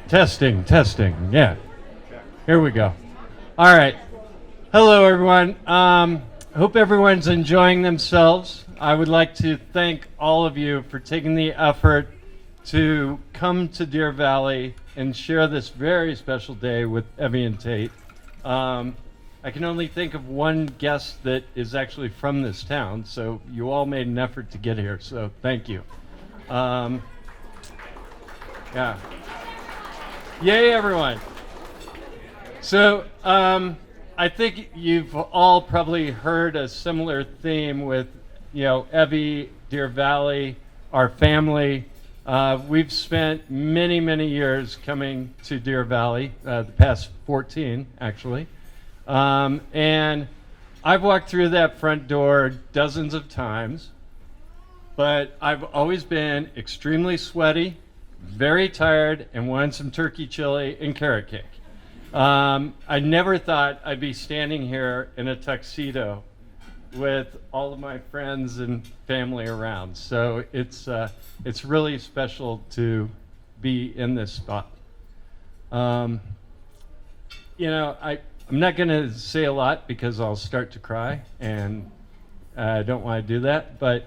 Testing. Yeah. Here we go. All right. Hello, everyone. Hope everyone's enjoying themselves. I would like to thank all of you for taking the effort to come to Deer Valley and share this very special day with Evelyn+Tate. I can only think of one guest that is actually from this town, so you all made an effort to get here, so thank you. Yeah. Yay, everyone. So I think you've all probably heard a similar theme with, Evie, Deer Valley, our family. We've spent many, many years coming to Deer Valley, the past 14, actually. And I've walked through that front door dozens of times, but I've always been extremely sweaty, very tired, and wanted some turkey chili and carrot cake. I never thought I'd be standing here in a tuxedo with all of my friends and family around. So it's really special to be in this spot. I'm not going to say a lot because I'll start to cry, and I don't want to do that. But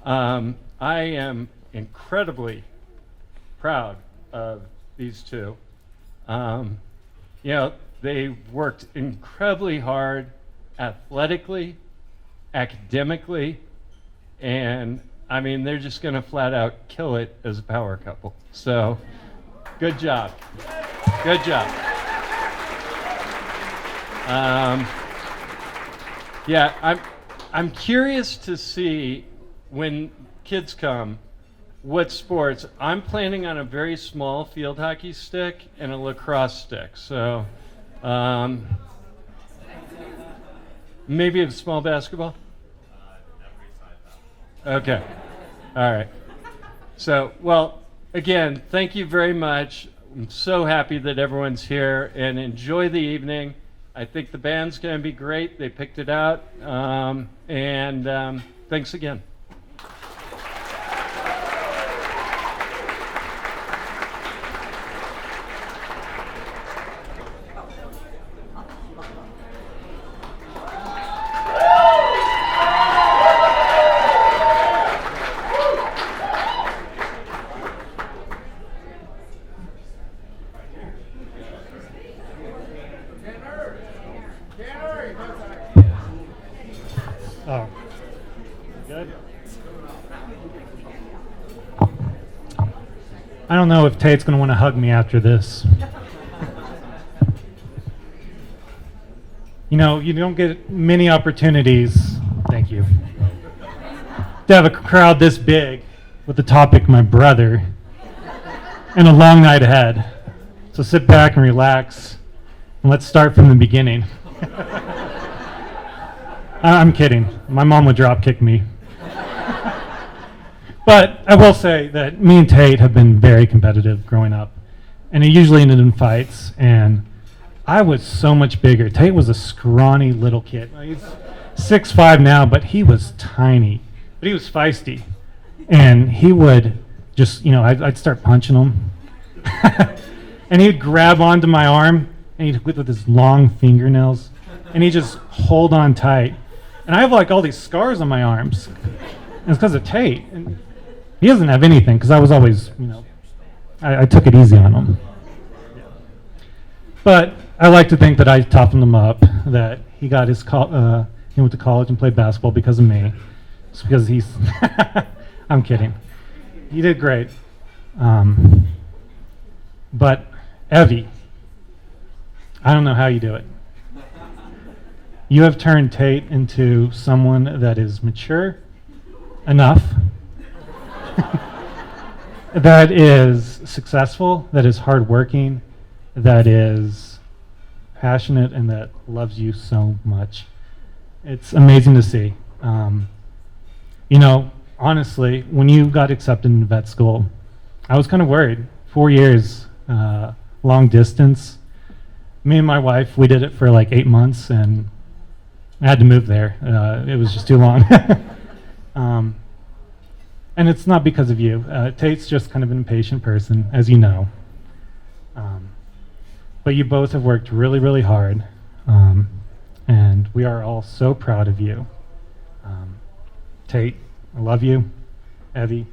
I am incredibly proud of these two. They worked incredibly hard athletically, academically, and they're just going to flat out kill it as a power couple. So, good job. Good job. I'm curious to see when kids come what sports. I'm planning on a very small field hockey stick and a lacrosse stick. So maybe a small basketball? Okay. All right. So, again, thank you very much. I'm so happy that everyone's here, and enjoy the evening. I think the band's going to be great. They picked it out. And thanks again. Oh, good. I don't know if Tate's going to want to hug me after this. You don't get many opportunities, thank you, to have a crowd this big with the topic my brother and a long night ahead. So sit back and relax, and let's start from the beginning. I'm kidding. My mom would drop kick me. But I will say that me and Tate have been very competitive growing up. And it usually ended in fights. And I was so much bigger. Tate was a scrawny little kid. He's 6'5" now, but he was tiny. But he was feisty. And he would just, I'd start punching him. And he'd grab onto my arm, and he'd with his long fingernails, and he'd just hold on tight. And I have all these scars on my arms. And it's because of Tate. And he doesn't have anything because I was always, I took it easy on him. But I like to think that I toughened him up, that he got he went to college and played basketball because of me. It's because he's, I'm kidding. He did great. But Evie, I don't know how you do it. You have turned Tate into someone that is mature enough, that is successful, that is hardworking, that is passionate, and that loves you so much. It's amazing to see. Honestly, when you got accepted into vet school, I was kind of worried. 4 years, long distance. Me and my wife, we did it for 8 months, and I had to move there. It was just too long. And it's not because of you. Tate's just kind of an impatient person, as you know. but you both have worked really, really hard, and we are all so proud of you. Tate, I love you. Evie,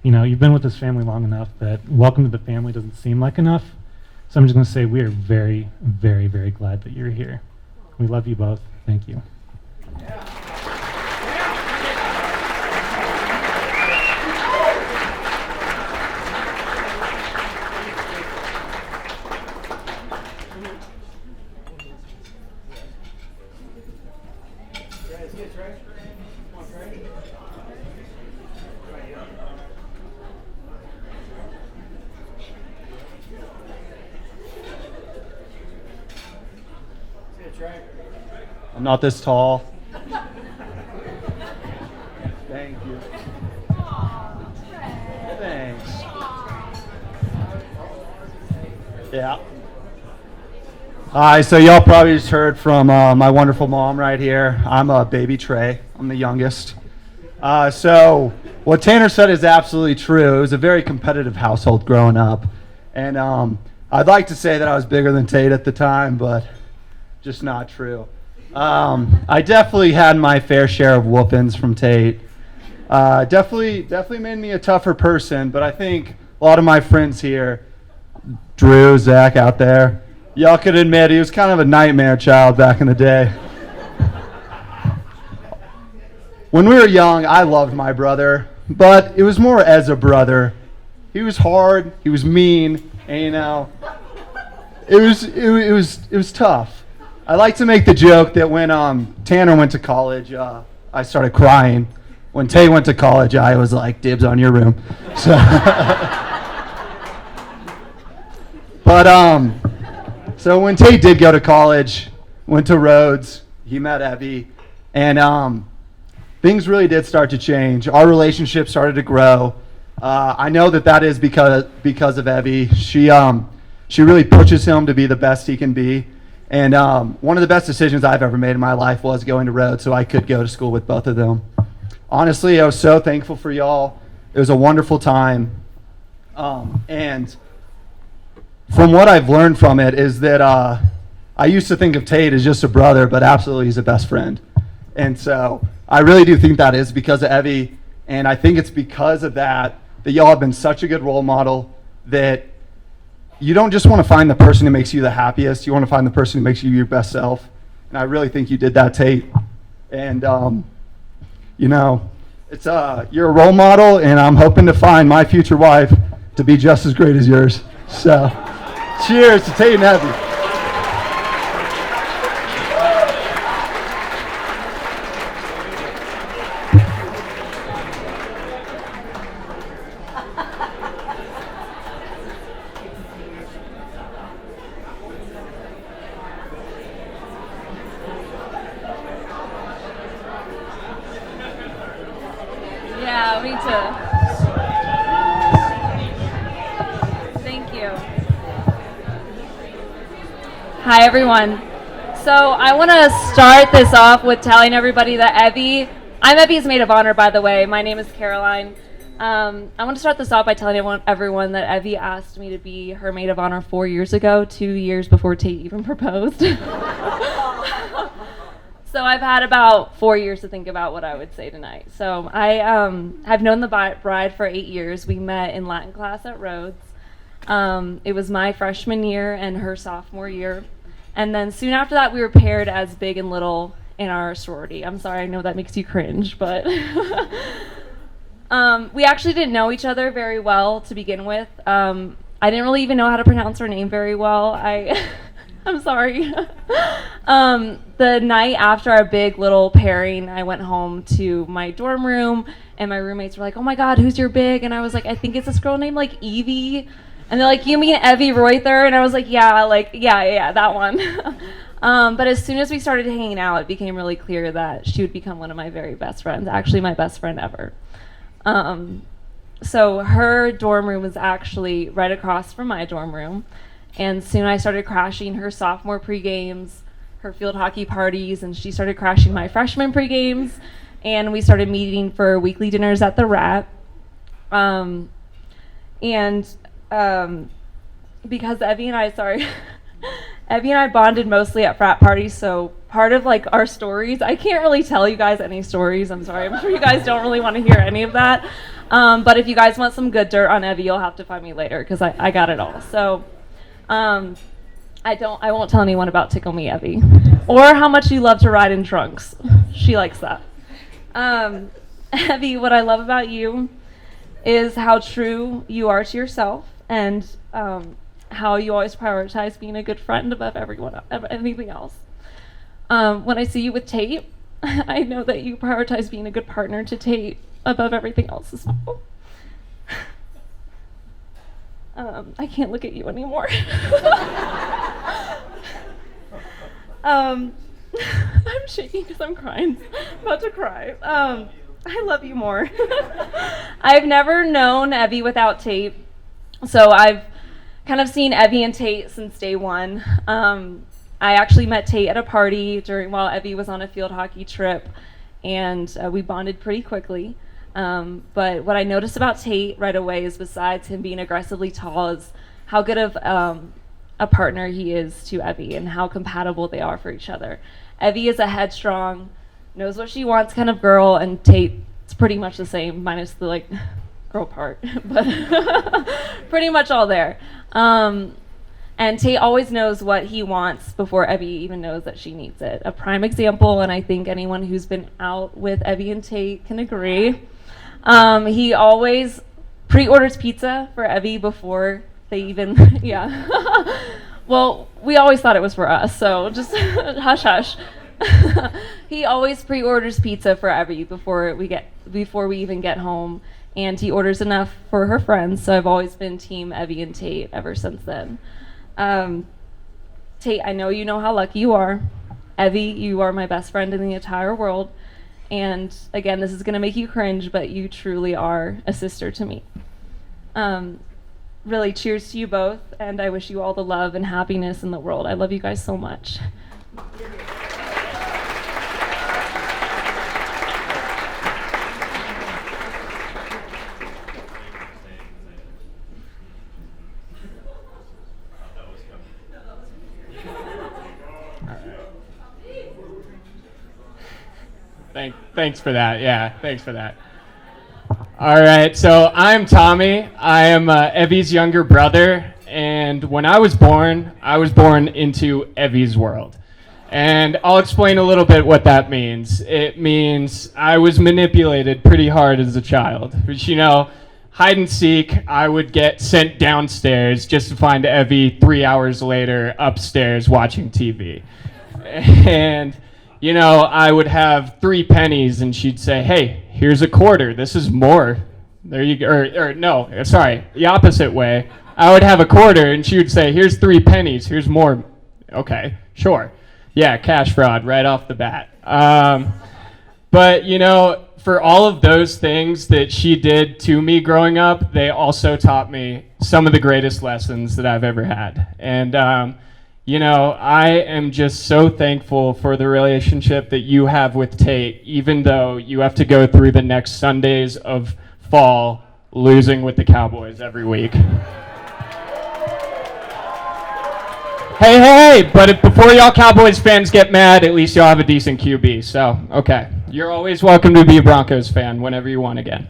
you've been with this family long enough that welcome to the family doesn't seem like enough. So I'm just going to say we are very, very, very glad that you're here. We love you both. Thank you. I'm not this tall. Thank you. Thanks. Yeah. Hi, so y'all probably just heard from my wonderful mom right here. I'm baby Trey. I'm the youngest. So what Tanner said is absolutely true. It was a very competitive household growing up. And I'd like to say that I was bigger than Tate at the time, but just not true. I definitely had my fair share of whoopings from Tate. Definitely made me a tougher person, but I think a lot of my friends here, Drew, Zach out there, y'all could admit he was kind of a nightmare child back in the day. When we were young, I loved my brother, but it was more as a brother. He was hard, he was mean, and it was tough. I like to make the joke that when Tanner went to college, I started crying. When Tate went to college, I was like, dibs on your room. So but so when Tate did go to college, went to Rhodes, he met Evie, and things really did start to change. Our relationship started to grow. I know that is because of Evie. She really pushes him to be the best he can be. And one of the best decisions I've ever made in my life was going to Rhodes so I could go to school with both of them. Honestly, I was so thankful for y'all. It was a wonderful time. And from what I've learned from it is that I used to think of Tate as just a brother, but absolutely he's a best friend. And so I really do think that is because of Evie. And I think it's because of that y'all have been such a good role model that you don't just want to find the person who makes you the happiest. You want to find the person who makes you your best self. And I really think you did that, Tate. And, it's you're a role model, and I'm hoping to find my future wife to be just as great as yours. So, cheers to Tate and Evie. Yeah, me too. Thank you. Hi, everyone. So I want to start this off with telling everybody that I'm Evie's maid of honor, by the way. My name is Caroline. I want to start this off by telling everyone that Evie asked me to be her maid of honor 4 years ago, 2 years before Tate even proposed. So I've had about 4 years to think about what I would say tonight. So I have known the bride for 8 years. We met in Latin class at Rhodes. It was my freshman year and her sophomore year. And then soon after that, we were paired as big and little in our sorority. I'm sorry, I know that makes you cringe, but we actually didn't know each other very well to begin with. I didn't really even know how to pronounce her name very well. I'm sorry. The night after our big little pairing, I went home to my dorm room, and my roommates were like, "Oh my God, who's your big?" And I was like, "I think it's this girl named like Evie." And they're like, "You mean Evie Reuter?" And I was like, yeah, that one. But as soon as we started hanging out, it became really clear that she would become one of my very best friends, actually my best friend ever. So her dorm room was actually right across from my dorm room. And soon I started crashing her sophomore pre-games, her field hockey parties, and she started crashing my freshman pre-games. And we started meeting for weekly dinners at the Rat. Because Evie and I, Evie and I bonded mostly at frat parties, so part of like our stories, I can't really tell you guys any stories. I'm sorry. I'm sure you guys don't really want to hear any of that. But if you guys want some good dirt on Evie, you'll have to find me later because I got it all. So I won't tell anyone about Tickle Me Evie or how much you love to ride in trunks. She likes that. Evie, what I love about you is how true you are to yourself and how you always prioritize being a good friend above anything else. When I see you with Tate, I know that you prioritize being a good partner to Tate above everything else as well. I can't look at you anymore. I'm shaking because I'm crying. I'm about to cry. I love you more. I've never known Evie without Tate, so I've kind of seen Evie and Tate since day one. I actually met Tate at a party while Evie was on a field hockey trip, and we bonded pretty quickly. But what I noticed about Tate right away is, besides him being aggressively tall, is how good of a partner he is to Evie and how compatible they are for each other. Evie is a headstrong, knows what she wants kind of girl, and Tate's pretty much the same, minus the like girl part, but pretty much all there. And Tate always knows what he wants before Evie even knows that she needs it. A prime example, and I think anyone who's been out with Evie and Tate can agree. He always pre-orders pizza for Evie before they even, yeah. Well, we always thought it was for us, so just hush hush. He always pre-orders pizza for Evie before we even get home, and he orders enough for her friends. So I've always been team Evie and Tate ever since then. Tate, I know you know how lucky you are. Evie, you are my best friend in the entire world. And again, this is gonna make you cringe, but you truly are a sister to me. Really, cheers to you both, and I wish you all the love and happiness in the world. I love you guys so much. Thanks for that. Yeah, thanks for that. All right, so I'm Tommy. I am Evie's younger brother, and when I was born into Evie's world. And I'll explain a little bit what that means. It means I was manipulated pretty hard as a child. But, you know, hide and seek, I would get sent downstairs just to find Evie 3 hours later upstairs watching TV. And you know, I would have 3 pennies and she'd say, hey, here's a quarter. This is more. There you go. Or no, sorry, the opposite way. I would have a quarter and she would say, here's 3 pennies. Here's more. Okay, sure. Yeah, cash fraud right off the bat. But, you know, for all of those things that she did to me growing up, they also taught me some of the greatest lessons that I've ever had. And, you know, I am just so thankful for the relationship that you have with Tate, even though you have to go through the next Sundays of fall losing with the Cowboys every week. Hey, but before y'all Cowboys fans get mad, at least y'all have a decent QB. So, okay. You're always welcome to be a Broncos fan whenever you want again.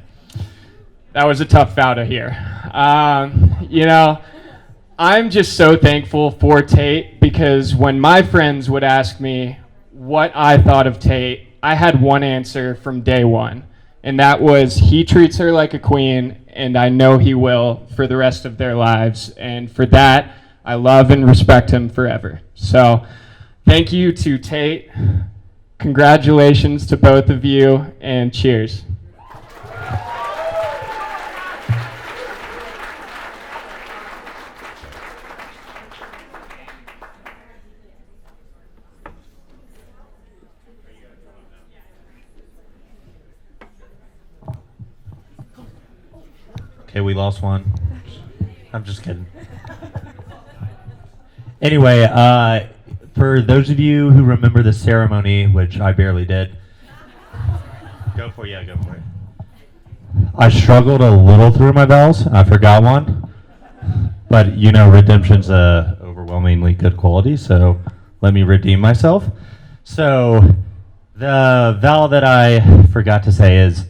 That was a tough bout to hear. You know, I'm just so thankful for Tate because when my friends would ask me what I thought of Tate, I had one answer from day one, and that was he treats her like a queen, and I know he will for the rest of their lives, and for that, I love and respect him forever. So thank you to Tate. Congratulations to both of you, and cheers. Okay, we lost one. I'm just kidding. Anyway, for those of you who remember the ceremony, which I barely did, go for it. I struggled a little through my bells. I forgot one, but you know, redemption's a overwhelming overwhelmingly good quality, so let me redeem myself. So the vow that I forgot to say is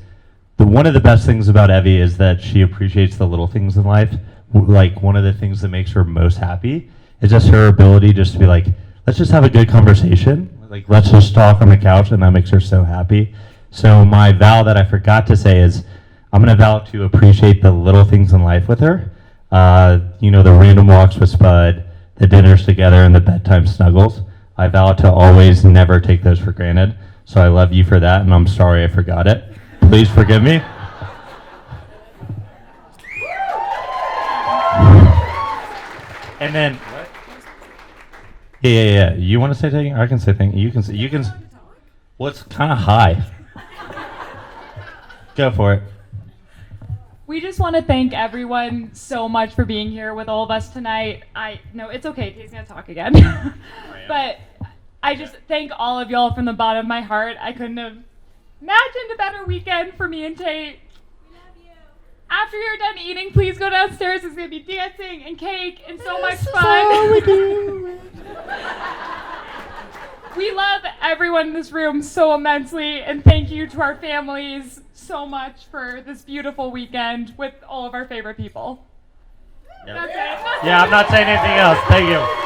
one of the best things about Evie is that she appreciates the little things in life. Like one of the things that makes her most happy is just her ability just to be like, let's just have a good conversation. Like let's just talk on the couch, and that makes her so happy. So my vow that I forgot to say is I'm gonna vow to appreciate the little things in life with her. The random walks with Spud, the dinners together, and the bedtime snuggles. I vow to always never take those for granted. So I love you for that, and I'm sorry I forgot it. Please forgive me. And then, what? Yeah. You want to say thank you? I can say thank you. You can. Well, it's kind of high. Go for it. We just want to thank everyone so much for being here with all of us tonight. No, it's okay. Tate's gonna talk again. But I just thank all of y'all from the bottom of my heart. I couldn't have imagined a better weekend for me and Tate. We love you. After you're done eating, please go downstairs. There's gonna be dancing and cake and so much fun. We love everyone in this room so immensely, and thank you to our families so much for this beautiful weekend with all of our favorite people. Yep. That's it. Yeah, I'm not saying anything else. Thank you.